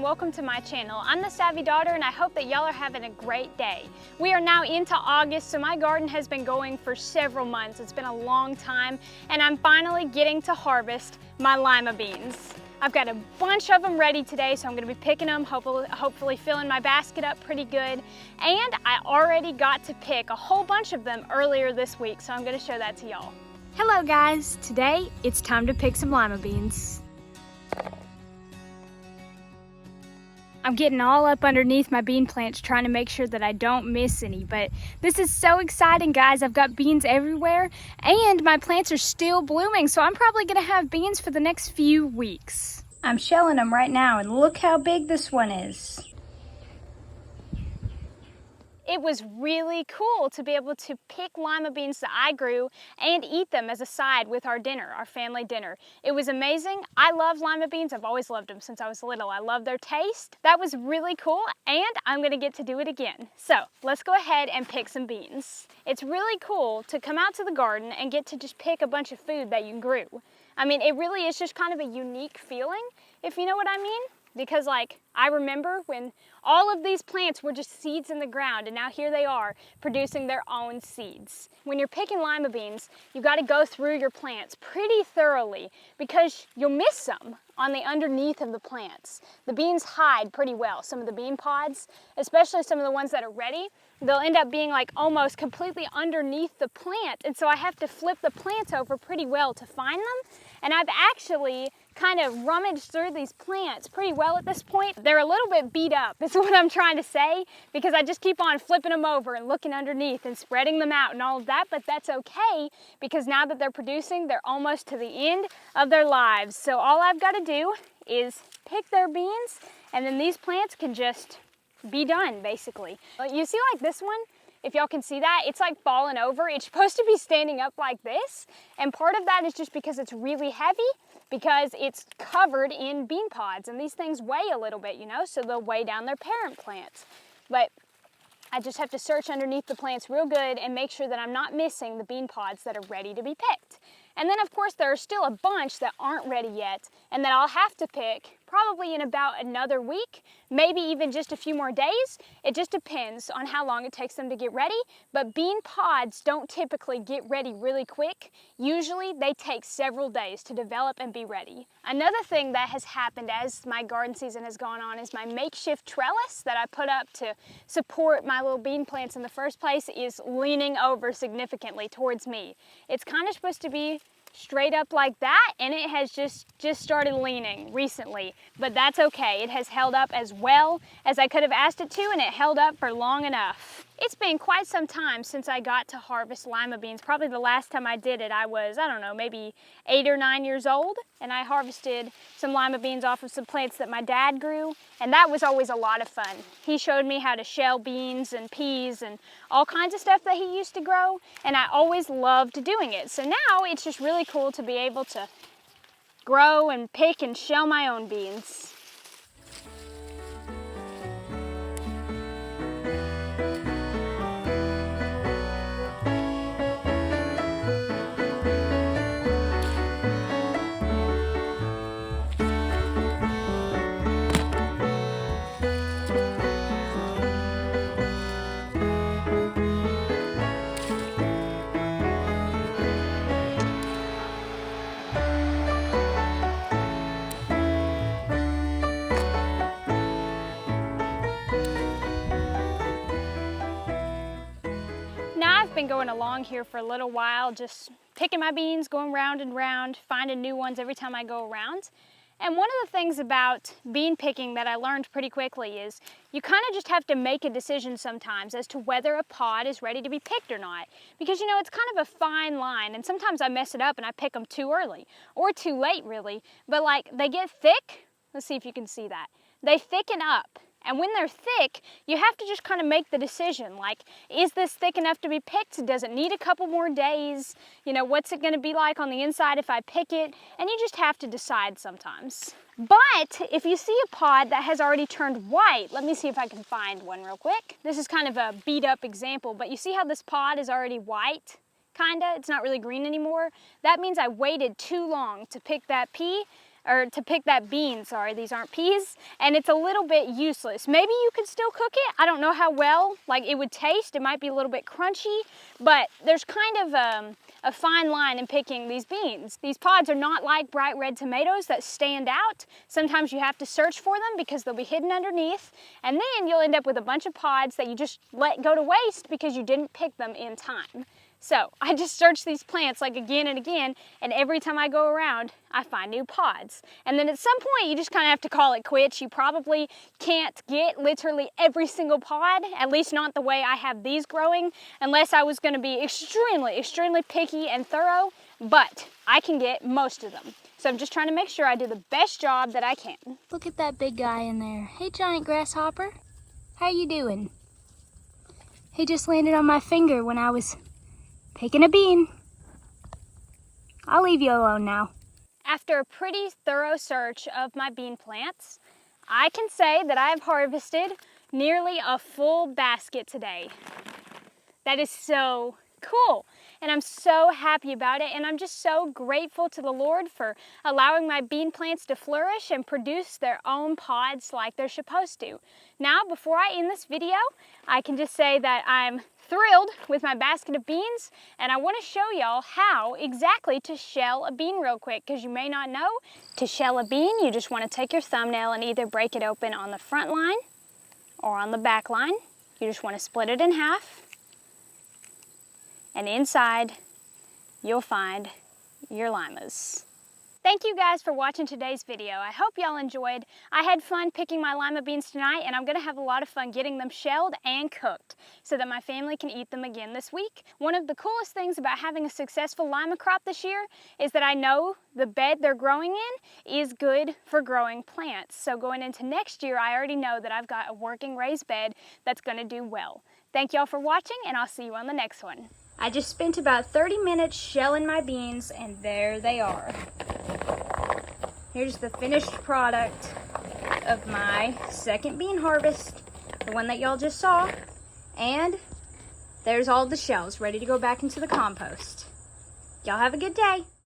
and welcome to my channel. I'm the Savvy Daughter and I hope that y'all are having a great day. We are now into August, so my garden has been going for several months. It's been a long time and I'm finally getting to harvest my lima beans. I've got a bunch of them ready today, so I'm gonna be picking them, hopefully filling my basket up pretty good. And I already got to pick a whole bunch of them earlier this week, so I'm gonna show that to y'all. Hello guys, today it's time to pick some lima beans. I'm getting all up underneath my bean plants trying to make sure that I don't miss any, but this is so exciting, guys. I've got beans everywhere and my plants are still blooming, so I'm probably gonna have beans for the next few weeks. I'm shelling them right now and look how big this one is. It was really cool to be able to pick lima beans that I grew and eat them as a side with our dinner, our family dinner. It was amazing. I love lima beans. I've always loved them since I was little. I love their taste. That was really cool, and I'm gonna get to do it again. So let's go ahead and pick some beans. It's really cool to come out to the garden and get to just pick a bunch of food that you grew. I mean, it really is just kind of a unique feeling, if you know what I mean. Because I remember when all of these plants were just seeds in the ground, and now here they are producing their own seeds. When you're picking lima beans, you've got to go through your plants pretty thoroughly because you'll miss some on the underneath of the plants. The beans hide pretty well. Some of the bean pods, especially some of the ones that are ready, they'll end up being almost completely underneath the plant, and so I have to flip the plants over pretty well to find them. And I've actually kind of rummaged through these plants pretty well at this point. They're a little bit beat up, is what I'm trying to say, because I just keep on flipping them over and looking underneath and spreading them out and all of that, but that's okay because now that they're producing, they're almost to the end of their lives. So all I've got to do is pick their beans, and then these plants can just be done, basically. You see this one? If y'all can see that, it's falling over. It's supposed to be standing up like this, and part of that is just because it's really heavy, because it's covered in bean pods, and these things weigh a little bit, so they'll weigh down their parent plants. But I just have to search underneath the plants real good and make sure that I'm not missing the bean pods that are ready to be picked. And then of course there are still a bunch that aren't ready yet and that I'll have to pick probably in about another week, maybe even just a few more days. It just depends on how long it takes them to get ready, but bean pods don't typically get ready really quick. Usually they take several days to develop and be ready. Another thing that has happened as my garden season has gone on is my makeshift trellis that I put up to support my little bean plants in the first place is leaning over significantly towards me. It's kind of supposed to be straight up like that, and it has just started leaning recently, but that's okay. It has held up as well as I could have asked it to, and it held up for long enough. It's been quite some time since I got to harvest lima beans. Probably the last time I did it, I was, I don't know, maybe 8 or 9 years old, and I harvested some lima beans off of some plants that my dad grew, and that was always a lot of fun. He showed me how to shell beans and peas and all kinds of stuff that he used to grow, and I always loved doing it. So now it's just really cool to be able to grow and pick and shell my own beans. I've been going along here for a little while, just picking my beans, going round and round, finding new ones every time I go around. And one of the things about bean picking that I learned pretty quickly is you kind of just have to make a decision sometimes as to whether a pod is ready to be picked or not. Because it's kind of a fine line, and sometimes I mess it up and I pick them too early or too late really, but they get thick. Let's see if you can see that. They thicken up. And when they're thick, you have to just kind of make the decision, is this thick enough to be picked? Does it need a couple more days? What's it gonna be like on the inside if I pick it? And you just have to decide sometimes. But if you see a pod that has already turned white, let me see if I can find one real quick. This is kind of a beat up example, but you see how this pod is already white? Kinda, it's not really green anymore. That means I waited too long to pick that pea. or to pick that bean, sorry, these aren't peas, and it's a little bit useless. Maybe you could still cook it. I don't know how well like it would taste. It might be a little bit crunchy, but there's kind of a fine line in picking these beans. These pods are not like bright red tomatoes that stand out. Sometimes you have to search for them because they'll be hidden underneath, and then you'll end up with a bunch of pods that you just let go to waste because you didn't pick them in time. So I just search these plants like again and again, and every time I go around, I find new pods. And then at some point, you just kind of have to call it quits. You probably can't get literally every single pod, at least not the way I have these growing, unless I was gonna be extremely, extremely picky and thorough, but I can get most of them. So I'm just trying to make sure I do the best job that I can. Look at that big guy in there. Hey, giant grasshopper. How you doing? He just landed on my finger when I was picking a bean. I'll leave you alone now. After a pretty thorough search of my bean plants, I can say that I have harvested nearly a full basket today. That is so cool, and I'm so happy about it, and I'm just so grateful to the Lord for allowing my bean plants to flourish and produce their own pods like they're supposed to. Now, before I end this video, I can just say that I'm thrilled with my basket of beans, and I want to show y'all how exactly to shell a bean real quick, because you may not know. To shell a bean, you just want to take your thumbnail and either break it open on the front line or on the back line. You just want to split it in half, and inside you'll find your limas. Thank you guys for watching today's video. I hope y'all enjoyed. I had fun picking my lima beans tonight, and I'm gonna have a lot of fun getting them shelled and cooked so that my family can eat them again this week. One of the coolest things about having a successful lima crop this year is that I know the bed they're growing in is good for growing plants. So going into next year, I already know that I've got a working raised bed that's gonna do well. Thank y'all for watching, and I'll see you on the next one. I just spent about 30 minutes shelling my beans, and there they are. Here's the finished product of my second bean harvest, the one that y'all just saw. And there's all the shells ready to go back into the compost. Y'all have a good day.